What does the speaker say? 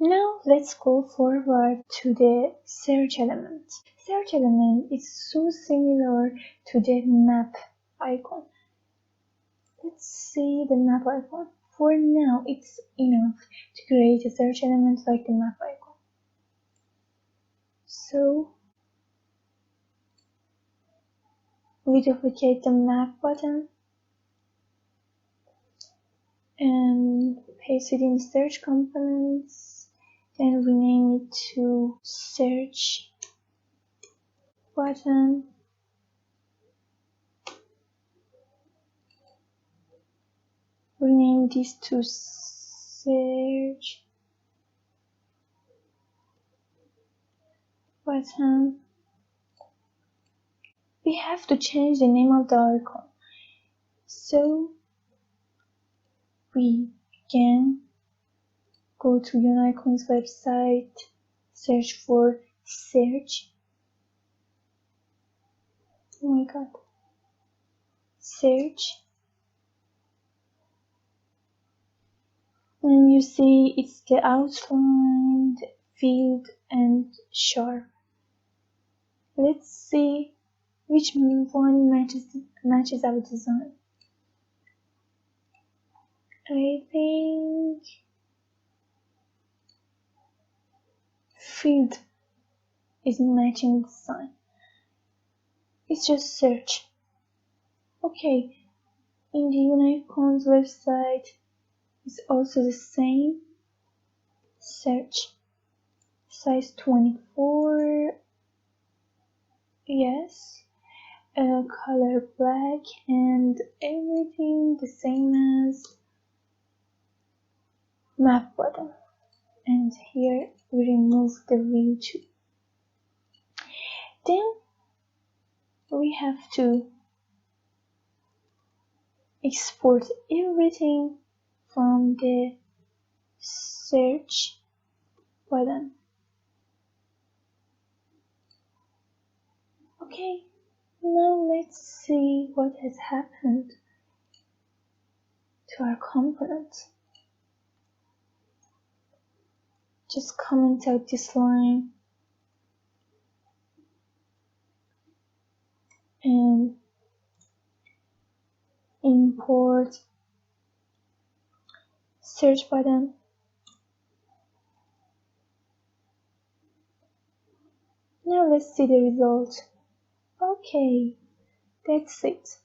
Now let's go forward to the search element. Search element is so similar to the map icon. Let's see the map icon. For now, it's enough to create a search element like the map icon. So we duplicate the map button and paste it in the search components, then rename it to search button. Rename this to search button. We have to change the name of the icon, so we can go to Unicon's website, search for search. Oh my god. Search. And you see it's the outlined field and sharp. Let's see which one matches our design. I think field is matching the design. It's just search. Okay, in the Unicon's website it's also the same. Search. Size 24. Yes. Color black and everything the same as map button. And here we remove the view too. Then we have to export everything from the search button. Okay, now let's see what has happened to our component. Just comment out this line and import search button. Now let's see the result. Okay, that's it.